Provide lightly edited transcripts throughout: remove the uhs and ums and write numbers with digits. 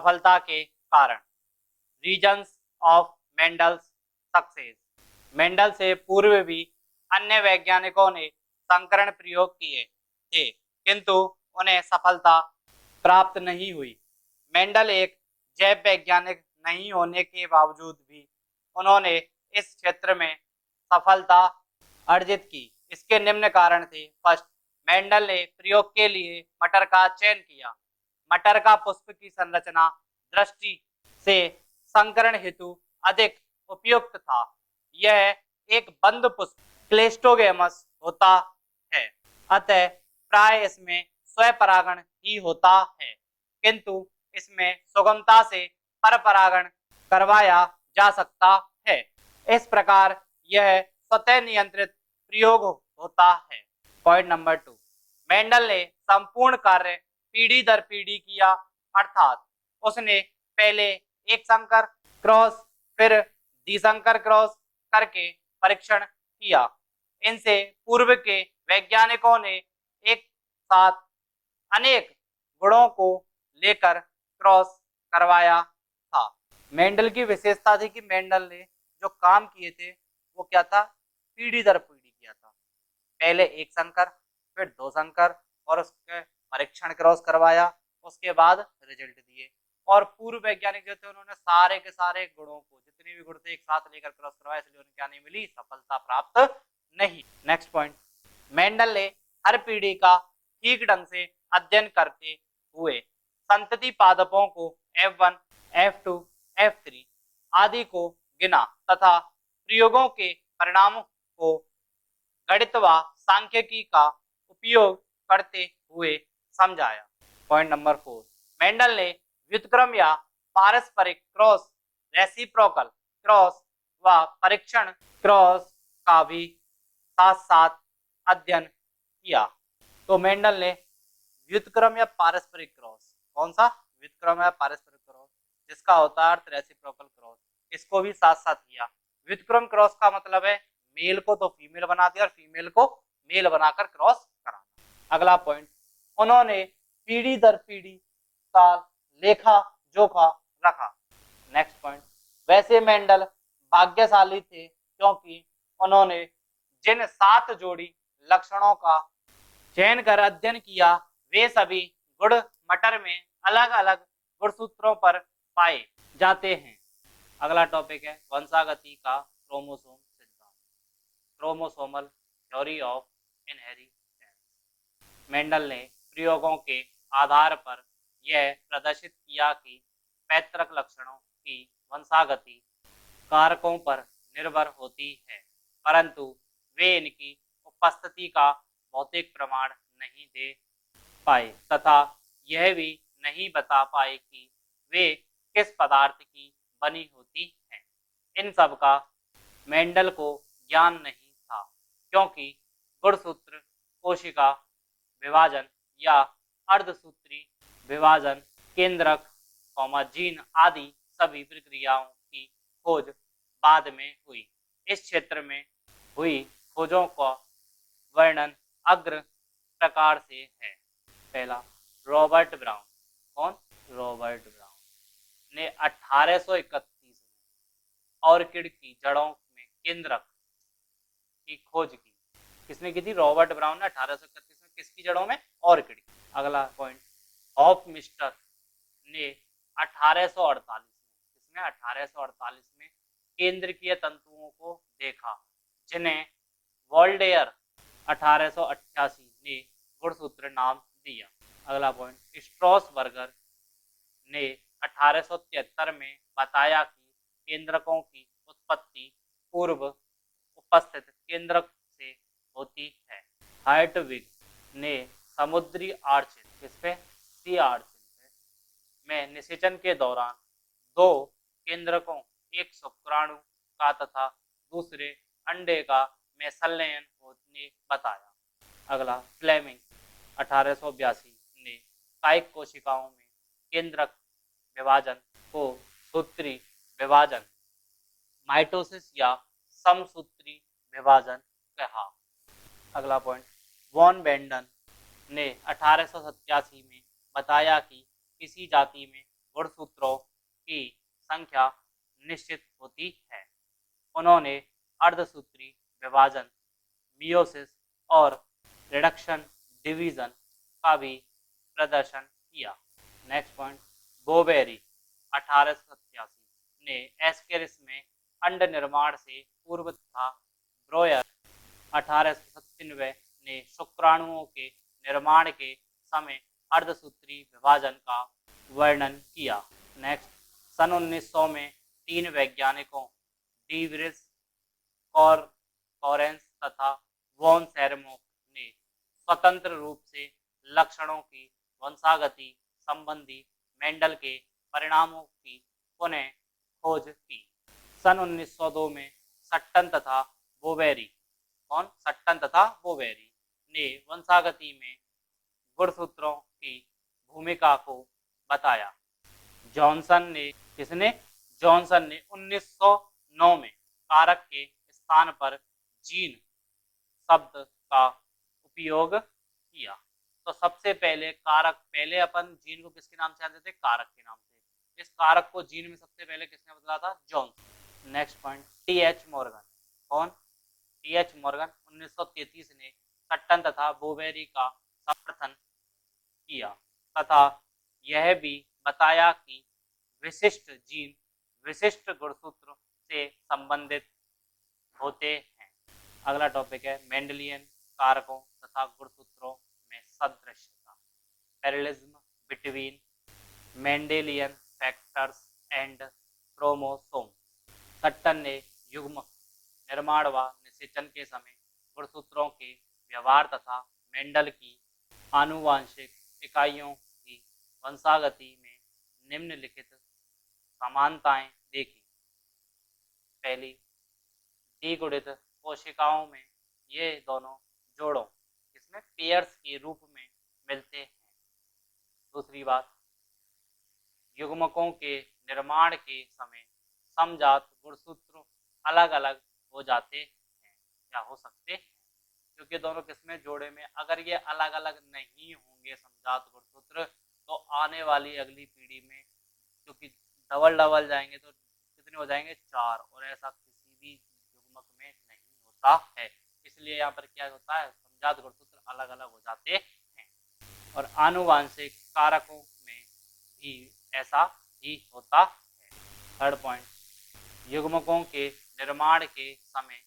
सफलता के कारण। Reasons of Mendel's success. Mendel से पूर्व भी अन्य वैज्ञानिकों ने संकरण प्रयोग किए थे, किंतु उन्हें सफलता प्राप्त नहीं हुई। मेंडल एक जैव वैज्ञानिक नहीं होने के बावजूद भी उन्होंने इस क्षेत्र में सफलता अर्जित की। इसके निम्न कारण थे। फर्स्ट, मेंडल ने प्रयोग के लिए मटर का चयन किया। मटर का पुष्प की संरचना दृष्टि से संकरण हेतु अधिक उपयुक्त था। यह एक बंद पुष्प क्लेस्टोगेमस होता है, अतः प्राय इसमें स्वपरागण ही होता है, किंतु इसमें सुगमता से परपरागण करवाया जा सकता है। इस प्रकार यह स्वतः नियंत्रित प्रयोग होता है। पॉइंट नंबर 2, मेंडल ने संपूर्ण कार्य पीढ़ी दर पीढ़ी किया, अर्थात उसने पहले एक संकर क्रॉस फिर द्विसंकर क्रॉस करके परीक्षण किया। इनसे पूर्व के वैज्ञानिकों ने एक साथ अनेक गुणों को लेकर क्रॉस करवाया था। मेंडल की विशेषता थी कि मेंडल ने जो काम किए थे वो क्या था, पीढ़ी दर पीढ़ी किया था। पहले एक संकर फिर दो संकर और उसके परीक्षण क्रॉस करवाया, उसके बाद रिजल्ट दिए। और पूर्व वैज्ञानिक जो थे उन्होंने सारे के सारे गुणों को, जितने भी गुण थे, एक साथ लेकर क्रॉस करवाया, इसलिए उन्हें क्या नहीं मिली, सफलता प्राप्त नहीं। नेक्स्ट पॉइंट, मेंडल ने हर पीढ़ी का ठीक ढंग से अध्ययन करते हुए संतति पादपों को F1, F2, F3 आदि को गिना तथा प्रयोगों के परिणामों को गणित व सांख्यिकी का उपयोग करते हुए समझाया। पॉइंट नंबर 4, मेंडल ने व्युत्क्रम या पारस्परिक क्रॉस, रेसिप्रोकल क्रॉस व परीक्षण क्रॉस का भी साथ साथ अध्ययन किया। तो मेंडल ने व्युत्क्रम या पारस्परिक क्रॉस, कौन सा, व्युत्क्रम या पारस्परिक क्रॉस, जिसका होता है अर्थ रेसिप्रोकल क्रॉस, इसको भी साथ साथ किया। व्युत्क्रम क्रॉस का मतलब है मेल को तो फीमेल बना दिया और फीमेल को मेल बनाकर क्रॉस कराना। अगला पॉइंट, उन्होंने पीढ़ी दर पीढ़ी का लेखा जोखा रखा। नेक्स्ट पॉइंट, वैसे मेंडल भाग्यशाली थे क्योंकि उन्होंने जिन 7 जोड़ी लक्षणों का चयन कर अध्ययन किया वे सभी गुण मटर में अलग अलग गुणसूत्रों पर पाए जाते हैं। अगला टॉपिक है वंशागति का क्रोमोसोम सिद्धांत, chromosomal theory of inheritance. Mendel ने प्रयोगों के आधार पर यह प्रदर्शित किया कि पैतृक लक्षणों की वंशागति कारकों पर निर्भर होती है, परंतु वे इनकी उपस्थिति का भौतिक प्रमाण नहीं दे पाए तथा यह भी नहीं बता पाए कि वे किस पदार्थ की बनी होती हैं। इन सब का मेंडल को ज्ञान नहीं था क्योंकि गुणसूत्र, कोशिका विभाजन या अर्धसूत्री विभाजन, केंद्रक, जीन आदि सभी प्रक्रियाओं की खोज बाद में हुई। इस क्षेत्र में हुई खोजों का वर्णन अग्र प्रकार से है। पहला, रॉबर्ट ब्राउन। कौन, रॉबर्ट ब्राउन ने 1831 में ऑर्किड की जड़ों में केंद्रक की खोज की। किसने की थी, रॉबर्ट ब्राउन ने 1831 में। किसकी जड़ों में, ऑर्किड। अगला पॉइंट, हॉफ मिस्टर ने 1848 में, इसमें 1848 में केंद्रकीय तंतुओं को देखा जिन्हें वॉल्डेयर 1888 ने गुणसूत्र नाम दिया। अगला पॉइंट, स्ट्रॉसबर्गर ने 1873 में बताया कि केंद्रकों की उत्पत्ति पूर्व उपस्थित केंद्रक से होती है। हार्टविग ने समुद्री आर्चिन, किस पे, सी आर्चिन में निषेचन के दौरान 2 केंद्रकों, एक शुक्राणु का तथा दूसरे अंडे का में संलयन होने बताया। अगला, फ्लेमिंग 1882 ने कायिक कोशिकाओं में केंद्रक विभाजन को सूत्री विभाजन, माइटोसिस या समसूत्री विभाजन कहा। अगला पॉइंट, वॉन बेंडन ने 1887 में बताया कि किसी जाति में गुणसूत्रों की संख्या निश्चित होती है। उन्होंने अर्धसूत्री विभाजन, मियोसिस और रिडक्शन डिवीजन का भी प्रदर्शन किया। नेक्स्ट पॉइंट, बोवेरी 1887 ने एस्केरिस में अंड निर्माण से पूर्व तथा ब्रोयर 1897 ने शुक्राणुओं के निर्माण के समय अर्धसूत्री विभाजन का वर्णन किया। नेक्स्ट, सन 1900 में 3 वैज्ञानिकों डी व्रिस, कॉरेंस तथा वॉन सेरेमोक ने स्वतंत्र रूप से लक्षणों की वंशागति संबंधी मेंडल के परिणामों की पुनः खोज की। सन 1902 में सट्टन तथा बोवेरी ने वंशागति में गुणसूत्रों की भूमिका को बताया। जॉनसन ने 1909 में कारक के स्थान पर जीन शब्द का उपयोग किया। तो सबसे पहले कारक, पहले अपन जीन को किसके नाम से जानते थे? कारक के नाम से। इस कारक को जीन में सबसे पहले किसने बदला था? Johnson. Next point, TH. Morgan. कौन? टी.एच. मॉर्गन 1933 ने सट्टन तथा बोवेरी का समर्थन किया तथा यह भी बताया कि विशिष्ट जीन विशिष्ट गुणसूत्र से संबंधित होते हैं। अगला टॉपिक है मेंडलियन कारकों तथा गुणसूत्रों में सदृशता, parallelism between Mendelian factors and chromosomes. Sutton ने युग्मक निर्माण व निषेचन के समय गुणसूत्रों के व्यवहार तथा मेंडल की आनुवांशिक इकाइयों की वंशागति में निम्नलिखित समानताएं देखी। पहली, द्विगुणित कोशिकाओं में ये दोनों जोड़ों इसमें पेयर्स के रूप में मिलते हैं। दूसरी बात, युग्मकों के निर्माण के समय समजात गुणसूत्र अलग अलग हो जाते हैं या हो सकते हैं, क्योंकि दोनों किस्में जोड़े में अगर ये अलग अलग नहीं होंगे समजात गुणसूत्र, तो आने वाली अगली पीढ़ी में क्योंकि डबल जाएंगे तो कितने हो जाएंगे? 4, और ऐसा किसी भी युग्मक में नहीं होता है। इसलिए यहाँ पर क्या होता है? समजात गुणसूत्र अलग अलग हो जाते हैं। और आनुवांशिक कारकों में भी ऐसा ही होता है। थर्ड पॉइंट, युग्मकों के निर्माण के समय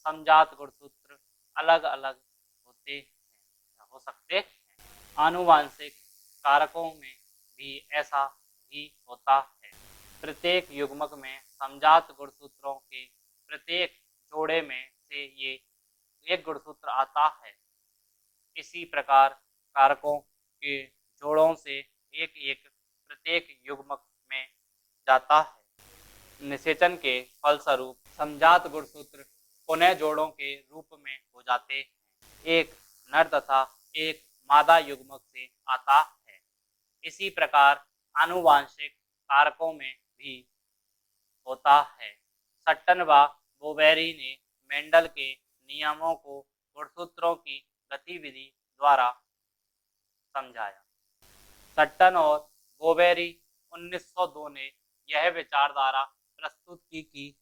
समजात गुणसूत्र अलग अलग होते हैं, हो सकते हैं। आनुवांशिक कारकों में भी ऐसा ही होता है। प्रत्येक युग्मक में समजात गुणसूत्रों के प्रत्येक जोड़े में से ये एक गुणसूत्र आता है। इसी प्रकार कारकों के जोड़ों से एक एक प्रत्येक युग्मक में जाता है। निषेचन के फलस्वरूप समजात गुणसूत्र पुनः जोड़ों के रूप में हो जाते हैं। एक नर तथा एक मादा युग्मक से आता है। इसी प्रकार आनुवांशिक कारकों में भी होता है। सट्टन व बोवेरी ने मेंडल के नियमों को गुणसूत्रों की गतिविधि द्वारा समझाया। सट्टन और बोवेरी 1902 ने यह विचारधारा प्रस्तुत की कि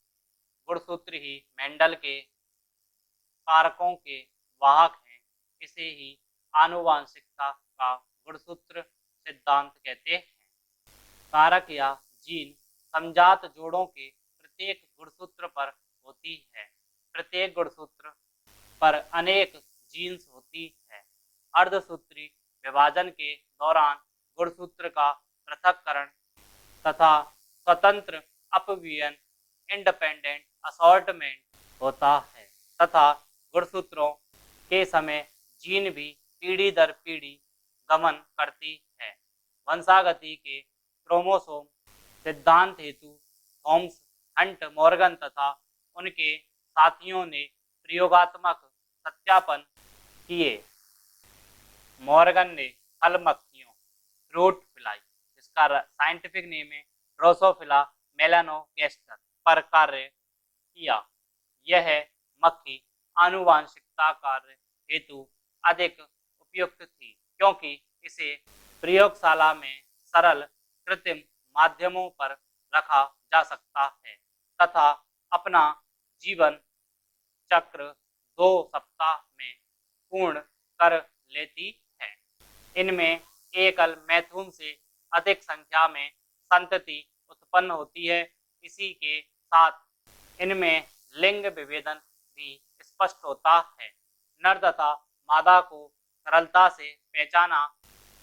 गुणसूत्र ही मेंडल के कारकों के वाहक हैं। इसे ही आनुवांशिकता का गुणसूत्र सिद्धांत कहते हैं। कारक या जीन समजात जोड़ों के प्रत्येक गुणसूत्र पर होती है। प्रत्येक गुणसूत्र पर अनेक जीन्स होती है। अर्धसूत्री विभाजन के दौरान गुणसूत्र का पृथक्करण तथा स्वतंत्र अपव्ययन इंडिपेंडेंट असॉर्टमेंट होता है तथा गुणसूत्रों के समय जीन भी पीढ़ी दर पीढ़ी गमन करती है। वंशागति के क्रोमोसोम सिद्धांत हेतु थॉमस हंट मॉर्गन तथा उनके साथियों ने प्रयोगात्मक सत्यापन किए। मॉर्गन ने फल मक्खियों फ्रूट फ्लाई, इसका साइंटिफिक नेम है ड्रोसोफिला मेलानोगैस्टर, पर कार्य किया। यह मक्खी आनुवांशिकता कार्य हेतु अधिक उपयुक्त थी, क्योंकि इसे प्रयोगशाला में सरल कृत्रिम माध्यमों पर रखा जा सकता है तथा अपना जीवन चक्र 2 सप्ताह में पूर्ण कर लेती है। इनमें एकल मैथुन से अधिक संख्या में संतति उत्पन्न होती है। इसी के साथ इनमें लिंग विभेदन भी स्पष्ट होता है। नर तथा मादा को सरलता से पहचाना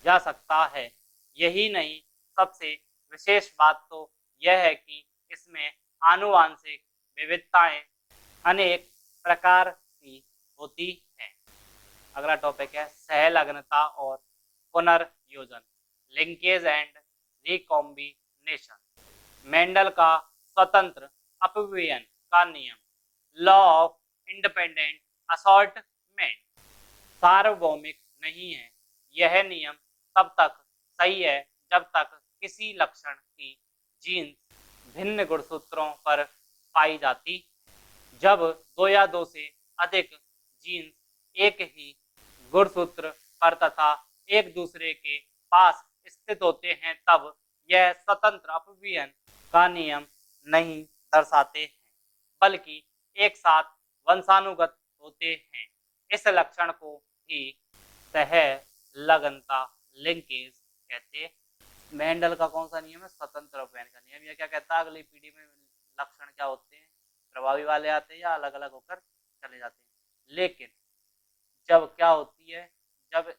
जा सकता है। यही नहीं, सबसे विशेष बात तो यह है कि इसमें आनुवांशिक विविधताएं अनेक प्रकार की होती हैं। अगला टॉपिक है सहलग्नता और पुनर्योजन, लिंकेज एंड रिकॉम्बिनेशन। मेंडल का स्वतंत्र अपव्ययन का नियम, लॉ ऑफ इंडिपेंडेंट असॉर्टमेंट, सार्वभौमिक नहीं है। यह नियम तब तक सही है जब तक किसी लक्षण की जीन्स भिन्न गुणसूत्रों पर पाई जाती। जब दो या दो से अधिक जीन्स एक ही गुणसूत्र पर तथा एक दूसरे के पास स्थित होते हैं तब यह स्वतंत्र अपव्ययन का नियम नहीं दर्शाते हैं, बल्कि एक साथ वंशानुगत होते हैं। इस लक्षण को ही सहलग्नता लिंकेज कहते हैं। मेंडल का कौन सा नियम है? स्वतंत्र अपव्ययन का नियम। यह क्या कहता है? अगली पीढ़ी में लक्षण क्या होते हैं? प्रभावी वाले आते हैं या अलग अलग होकर चले जाते हैं। लेकिन जब क्या होती है, जब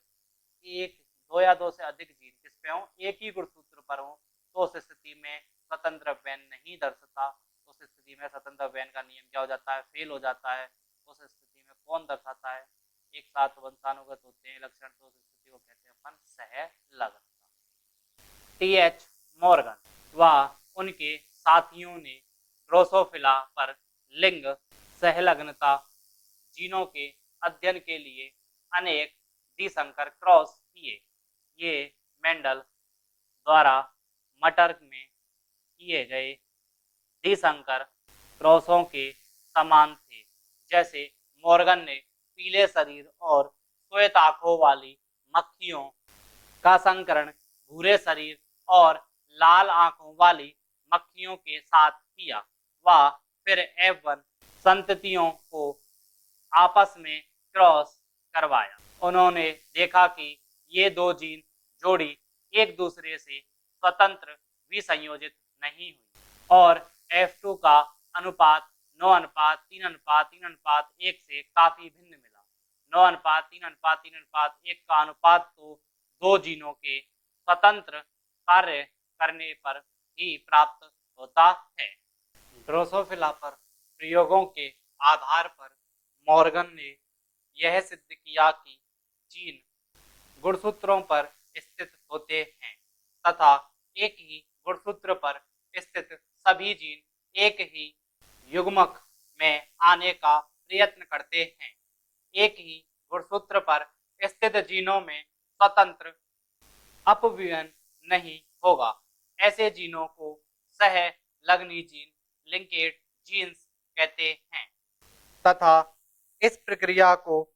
एक दो या दो से अधिक जीन किस पे हो, एक ही गुणसूत्र पर हो, तो उस स्थिति में स्वतंत्र अपव्ययन नहीं दर्शाता। उस स्थिति में स्वतंत्र अपव्ययन का नियम क्या हो जाता है? फेल हो जाता है। उस स्थिति में कौन दर्शाता है? एक साथ वंशानुगत होते हैं लक्षण, तो उस स्थिति को कहते हैं अपन सहलग्नता। टी.एच. मॉर्गन व उनके साथियों ने ड्रोसोफिला पर लिंग सहलग्नता जीनों के अध्ययन के लिए अनेक द्विसंकर क्रॉस किए। ये मेंडल द्वारा मटर में किए गए द्विसंकर क्रॉसों के समान थे। जैसे मॉर्गन ने पीले शरीर और श्वेत आंखों वाली मक्खियों का संकरण भूरे शरीर और लाल आंखों वाली मक्खियों के साथ किया व फिर F1 संततियों को आपस में क्रॉस करवाया। उन्होंने देखा कि ये दो जीन जोड़ी एक दूसरे से स्वतंत्र विसंयोजित नहीं हुई और F2 का अनुपात 9:3:3:1 से काफी भिन्न मिला। 9:3:3:1 का अनुपात तो दो जीनों के स्वतंत्र कार्य करने पर ही प्राप्त होता है। ड्रोसोफिला पर प्रयोगों के आधार पर मॉर्गन ने यह सिद्ध किया कि जीन गुणसूत्रों पर स्थित होते हैं तथा एक ही गुणसूत्र पर स्थित सभी जीन एक ही युग्मक में आने का प्रयत्न करते हैं। एक ही गुणसूत्र पर स्थित जीनों में स्वतंत्र अपव्ययन नहीं होगा। ऐसे जीनों को सहलग्नी जीन, लिंकेड जीन्स कहते हैं तथा इस प्रक्रिया को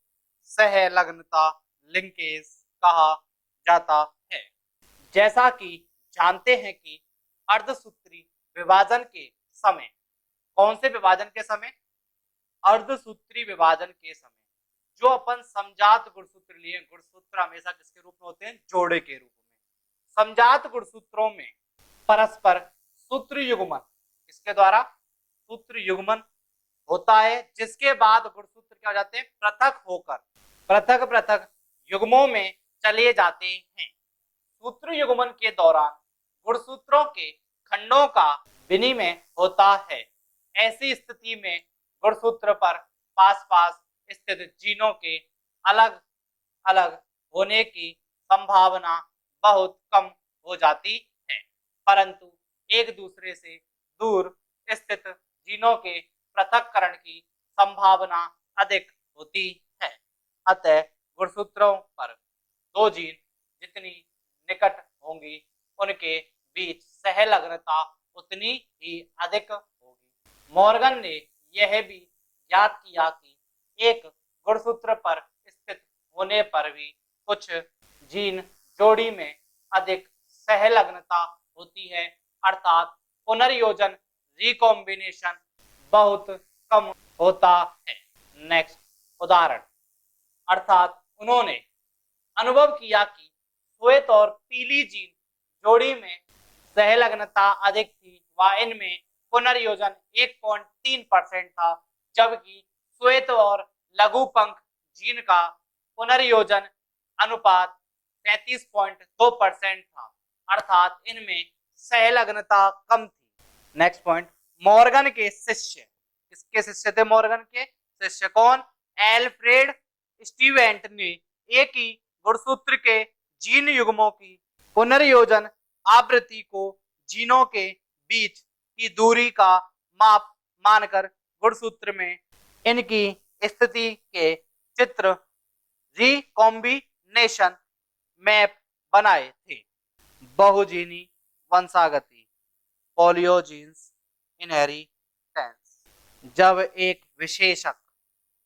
सहलग्नता लिंकेज कहा जाता है। जैसा कि जानते हैं कि अर्धसूत्री विभाजन के समय, कौन से विभाजन के समय? अर्धसूत्री विभाजन के समय जो अपन समजात गुणसूत्र लिए, गुणसूत्र हमेशा किसके रूप में होते हैं? जोड़े के रूप में। समजात गुणसूत्रों में परस्पर सूत्र युग्मन, किसके द्वारा? सूत्र युग्मन होता है, जिसके बाद गुणसूत्र क्या हो जाते हैं? पृथक होकर पृथक पृथक युग्मों में चले जाते हैं। सूत्र युग्मन के दौरान गुणसूत्रों के खंडों का विनिमय होता है। ऐसी स्थिति में गुणसूत्र पर पास पास स्थित जीनों के अलग अलग होने की संभावना बहुत कम हो जाती है, परंतु एक दूसरे से दूर स्थित जीनों के पृथक्करण की संभावना अधिक होती है। अतः गुणसूत्रों पर दो जीन जितनी निकट होंगी उनके बीच सहलग्नता उतनी ही अधिक होगी। मॉर्गन ने यह भी ज्ञात किया कि एक गुणसूत्र पर स्थित होने पर भी कुछ जीन जोड़ी में अधिक सहलग्नता होती है अर्थात पुनर्योजन रिकॉम्बिनेशन बहुत कम होता है। नेक्स्ट उदाहरण, अर्थात उन्होंने अनुभव किया कि श्वेत और पीली जीन जोड़ी में सहलग्नता अधिक थी व इनमें पुनर्योजन 1.3% था, जबकि श्वेत और लघुपंख जीन का पुनर्योजन अनुपात 33.2% था, अर्थात इनमें सहलग्नता कम थी। नेक्स्ट पॉइंट, मॉर्गन के शिष्य, किसके शिष्य थे मॉर्गन के शिष्य? कौन? एल्फ्रेड स्टीवेंट ने एक ही गुणसूत्र के जीन युग्मों की पुनर्योजन आवृत्ति को जीनों के बीच की दूरी का माप मानकर गुणसूत्र में इनकी स्थिति के चित्र रिकॉम्बिनेशन मैप बनाए थे। बहुजीनी वंशागति, पॉलियोजीन्स इनहेरिटेंस। जब एक विशेषक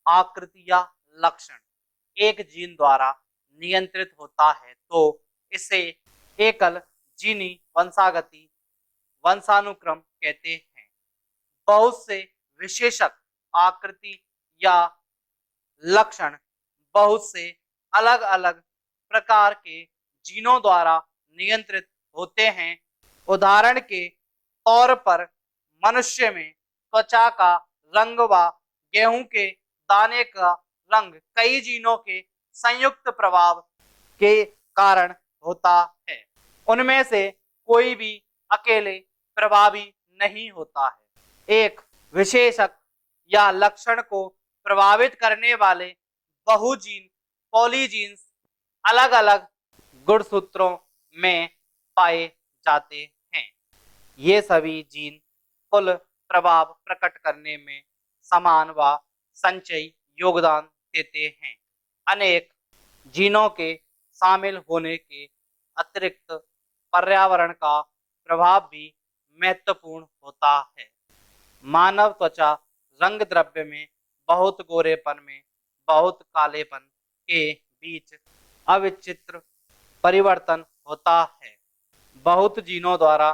आकृति या लक्षण एक जीन द्वारा नियंत्रित होता है तो इसे एकल जीनी वंशागति वंशानुक्रम कहते हैं। बहुत से विशेषक आकृति या लक्षण बहुत से अलग अलग प्रकार के जीनों द्वारा नियंत्रित होते हैं। उदाहरण के तौर पर मनुष्य में त्वचा का रंग व गेहूं के दाने का रंग कई जीनों के संयुक्त प्रभाव के कारण होता है। उनमें से कोई भी अकेले प्रभावी नहीं होता है। एक विशेषक या लक्षण को प्रभावित करने वाले बहुजीन पॉलीजीन्स अलग अलग गुणसूत्रों में पाए जाते हैं। ये सभी जीन कुल प्रभाव प्रकट करने में समान व संचयी योगदान देते हैं। अनेक जीनों के शामिल होने के अतिरिक्त पर्यावरण का प्रभाव भी महत्वपूर्ण होता है। मानव त्वचा रंग द्रव्य में बहुत गोरेपन में बहुत कालेपन के बीच अविचित्र परिवर्तन होता है। बहुत जीनों द्वारा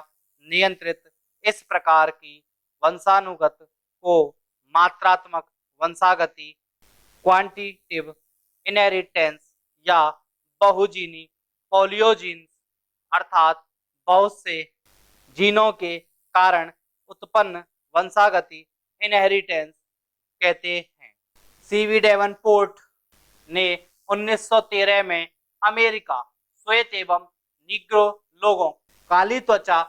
नियंत्रित इस प्रकार की वंशानुगत को मात्रात्मक वंशागति क्वांटिटेटिव इनहेरिटेंस या बहुजीनी पॉलियोजीन्स अर्थात बहुत से जीनों के कारण उत्पन्न वंशागति इनहेरिटेंस कहते हैं। सीवी डेवनपोर्ट ने 1913 में अमेरिका श्वेत एवं निग्रो लोगों काली त्वचा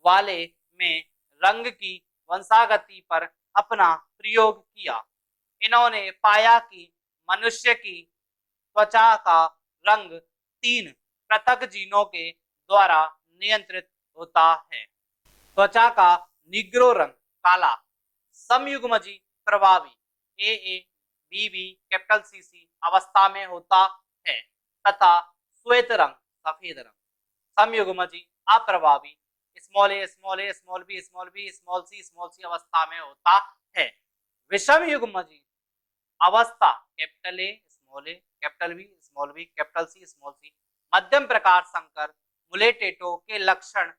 वाले में रंग की वंशागति पर अपना प्रयोग किया। इन्होंने पाया कि मनुष्य की त्वचा का रंग 3 पृथक जीनों के द्वारा नियंत्रित होता है। त्वचा का निग्रो रंग काला समयुग्मजी प्रभावी ए बीबी कैपिटल सीसी अवस्था में होता है तथा श्वेत रंग सफेद रंग समयुग्मजी अप्रभावी small A small B small C अवस्था में होता है। विषम युग्मजी अवस्था capital A capital B capital C मध्यम प्रकार संकर मुलेटेटो के लक्षण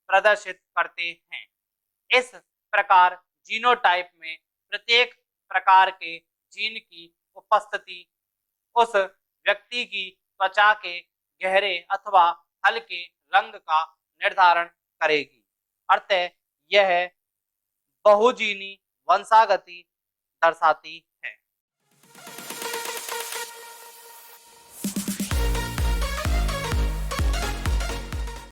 प्रदर्शित करते हैं। इस प्रकार जीनोटाइप में प्रत्येक प्रकार के जीन की उपस्थिति उस व्यक्ति की त्वचा के गहरे अथवा हल्के रंग का निर्धारण करेगी। अतः यह बहुजीनी वंशागति दर्शाती